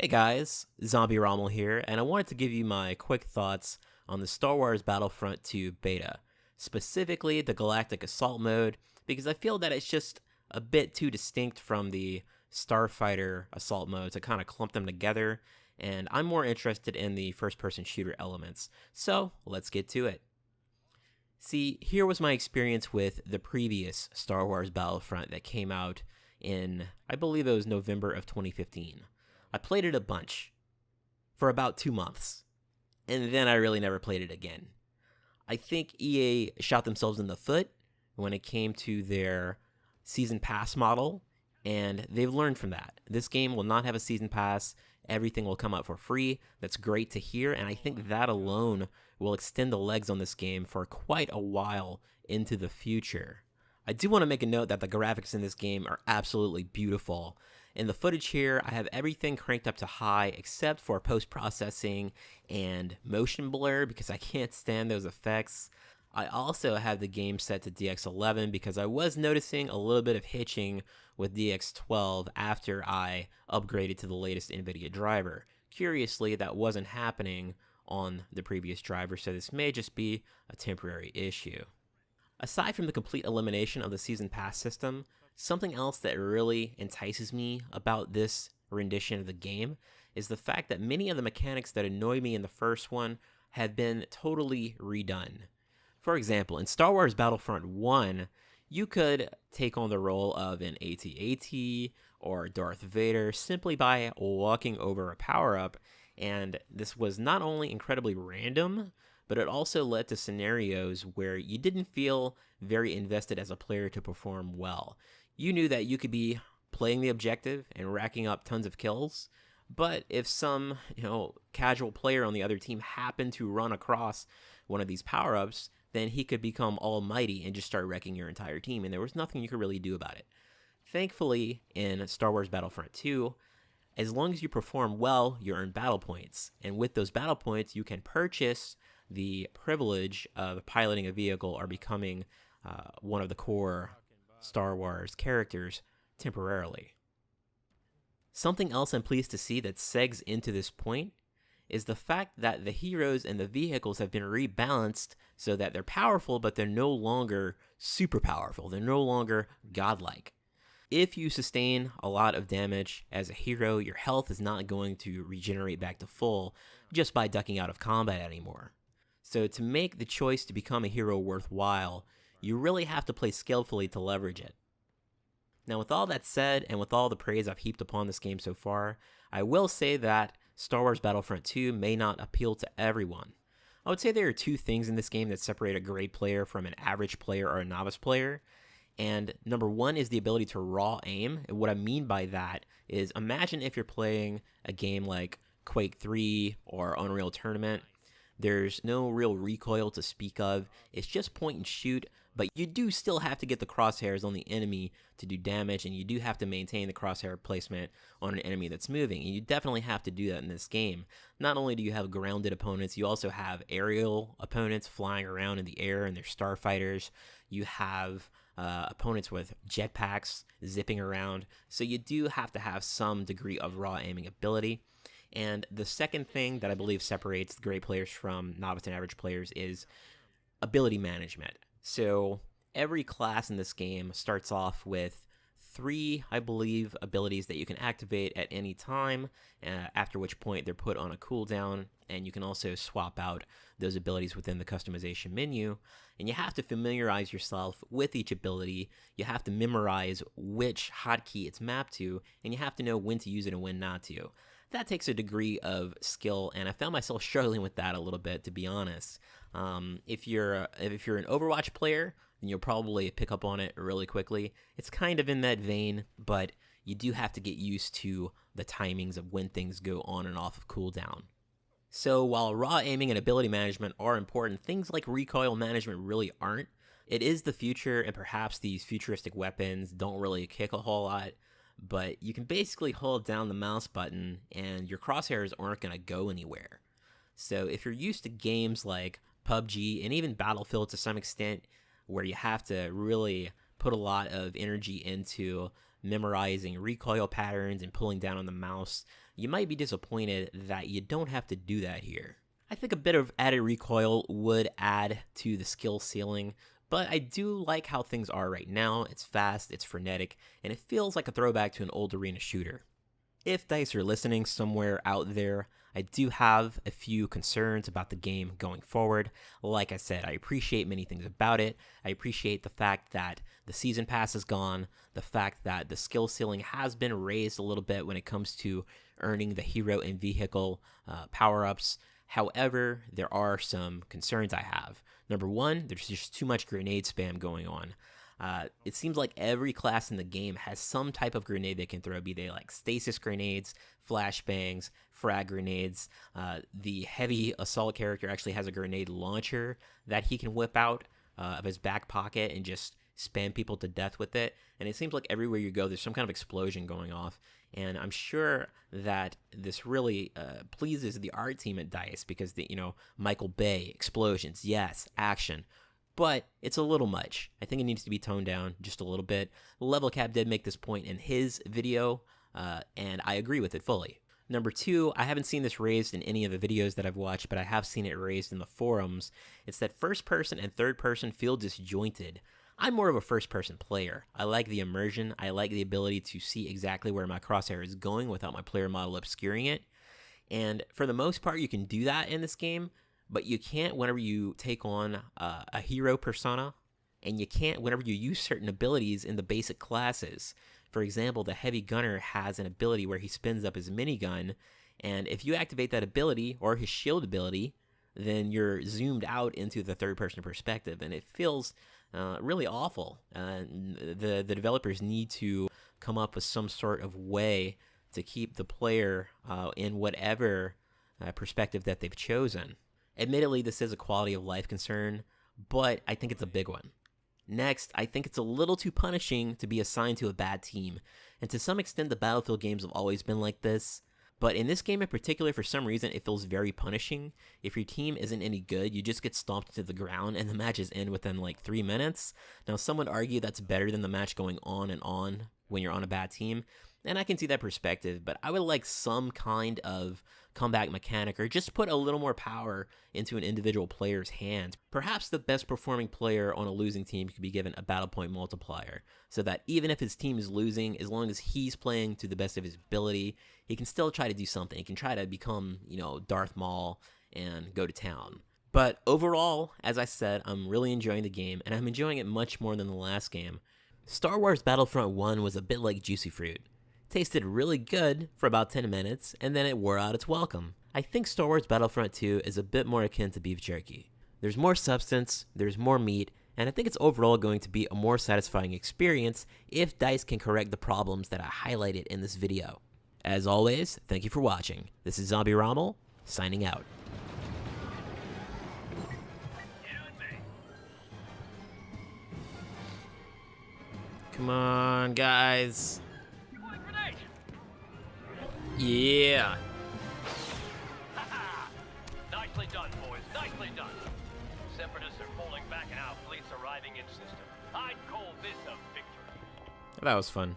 Hey guys, Zombie Rommel here, and I wanted to give you my quick thoughts on the Star Wars Battlefront 2 beta, specifically the Galactic Assault mode, because I feel that it's just a bit too distinct from the Starfighter Assault mode to kind of clump them together, and I'm more interested in the first-person shooter elements. So, let's get to it. See, here was my experience with the previous Star Wars Battlefront that came out in, I believe it was November of 2015. I played it a bunch for about 2 months, and then I really never played it again. I think EA shot themselves in the foot when it came to their season pass model, and they've learned from that. This game will not have a season pass. Everything will come out for free. That's great to hear, and I think that alone will extend the legs on this game for quite a while into the future. I do want to make a note that the graphics in this game are absolutely beautiful. In the footage here, I have everything cranked up to high except for post-processing and motion blur because I can't stand those effects. I also have the game set to DX11 because I was noticing a little bit of hitching with DX12 after I upgraded to the latest NVIDIA driver. Curiously, that wasn't happening on the previous driver, so this may just be a temporary issue. Aside from the complete elimination of the Season Pass system, something else that really entices me about this rendition of the game is the fact that many of the mechanics that annoyed me in the first one have been totally redone. For example, in Star Wars Battlefront 1, you could take on the role of an AT-AT or Darth Vader simply by walking over a power-up, and this was not only incredibly random, but it also led to scenarios where you didn't feel very invested as a player to perform well. You knew that you could be playing the objective and racking up tons of kills, but if some, casual player on the other team happened to run across one of these power-ups, then he could become almighty and just start wrecking your entire team, and there was nothing you could really do about it. Thankfully, in Star Wars Battlefront 2, as long as you perform well, you earn battle points, and with those battle points, you can purchase the privilege of piloting a vehicle or becoming one of the core Star Wars characters temporarily. Something else I'm pleased to see that segs into this point is the fact that the heroes and the vehicles have been rebalanced so that they're powerful, but they're no longer super powerful. They're no longer godlike. If you sustain a lot of damage as a hero, your health is not going to regenerate back to full just by ducking out of combat anymore. So to make the choice to become a hero worthwhile, you really have to play skillfully to leverage it. Now, with all that said, and with all the praise I've heaped upon this game so far, I will say that Star Wars Battlefront 2 may not appeal to everyone. I would say there are two things in this game that separate a great player from an average player or a novice player. And number one is the ability to raw aim. And what I mean by that is imagine if you're playing a game like Quake 3 or Unreal Tournament. There's no real recoil to speak of. It's just point and shoot, but you do still have to get the crosshairs on the enemy to do damage, and you do have to maintain the crosshair placement on an enemy that's moving, and you definitely have to do that in this game. Not only do you have grounded opponents, you also have aerial opponents flying around in the air, and they're starfighters. You have opponents with jetpacks zipping around, so you do have to have some degree of raw aiming ability. And the second thing that I believe separates great players from novice and average players is ability management. So every class in this game starts off with 3, I believe, abilities that you can activate at any time, after which point they're put on a cooldown, and you can also swap out those abilities within the customization menu. And you have to familiarize yourself with each ability, you have to memorize which hotkey it's mapped to, and you have to know when to use it and when not to. That takes a degree of skill, and I found myself struggling with that a little bit, to be honest. If you're an Overwatch player, then you'll probably pick up on it really quickly. It's kind of in that vein, but you do have to get used to the timings of when things go on and off of cooldown. So while raw aiming and ability management are important, things like recoil management really aren't. It is the future, and perhaps these futuristic weapons don't really kick a whole lot, but you can basically hold down the mouse button and your crosshairs aren't going to go anywhere. So if you're used to games like PUBG and even Battlefield to some extent, where you have to really put a lot of energy into memorizing recoil patterns and pulling down on the mouse, you might be disappointed that you don't have to do that here. I think a bit of added recoil would add to the skill ceiling, but I do like how things are right now. It's fast, it's frenetic, and it feels like a throwback to an old arena shooter. If DICE are listening somewhere out there, I do have a few concerns about the game going forward. Like I said, I appreciate many things about it. I appreciate the fact that the season pass is gone, the fact that the skill ceiling has been raised a little bit when it comes to earning the hero and vehicle power-ups. However, there are some concerns I have. Number one, there's just too much grenade spam going on. It seems like every class in the game has some type of grenade they can throw, be they like stasis grenades, flashbangs, frag grenades. The heavy assault character actually has a grenade launcher that he can whip out of his back pocket and just spam people to death with it. And it seems like everywhere you go, there's some kind of explosion going off. And I'm sure that this really pleases the art team at DICE because, Michael Bay, explosions, yes, action. But it's a little much. I think it needs to be toned down just a little bit. Level Cap did make this point in his video, and I agree with it fully. Number two, I haven't seen this raised in any of the videos that I've watched, but I have seen it raised in the forums. It's that first person and third person feel disjointed. I'm more of a first person player. I like the immersion. I like the ability to see exactly where my crosshair is going without my player model obscuring it. And for the most part, you can do that in this game, but you can't whenever you take on a hero persona, and you can't whenever you use certain abilities in the basic classes. For example, the heavy gunner has an ability where he spins up his minigun, and if you activate that ability, or his shield ability, then you're zoomed out into the third-person perspective, and it feels really awful. The developers need to come up with some sort of way to keep the player in whatever perspective that they've chosen. Admittedly, this is a quality of life concern, but I think it's a big one. Next, I think it's a little too punishing to be assigned to a bad team, and to some extent the Battlefield games have always been like this, but in this game in particular, for some reason, it feels very punishing. If your team isn't any good, you just get stomped to the ground, and the matches end within like 3 minutes. Now, some would argue that's better than the match going on and on when you're on a bad team, and I can see that perspective, but I would like some kind of comeback mechanic, or just put a little more power into an individual player's hands. Perhaps the best performing player on a losing team could be given a battle point multiplier, so that even if his team is losing, as long as he's playing to the best of his ability, he can still try to do something. He can try to become, Darth Maul and go to town. But overall, as I said, I'm really enjoying the game, and I'm enjoying it much more than the last game. Star Wars Battlefront 1 was a bit like juicy fruit. Tasted really good for about 10 minutes, and then it wore out its welcome. I think Star Wars Battlefront 2 is a bit more akin to beef jerky. There's more substance, there's more meat, and I think it's overall going to be a more satisfying experience if DICE can correct the problems that I highlighted in this video. As always, thank you for watching. This is Zombie Rommel, signing out. Come on, guys. Yeah. Nicely done, boys. Nicely done. Separatists are pulling back and our fleet's arriving in system. I'd call this a victory. That was fun.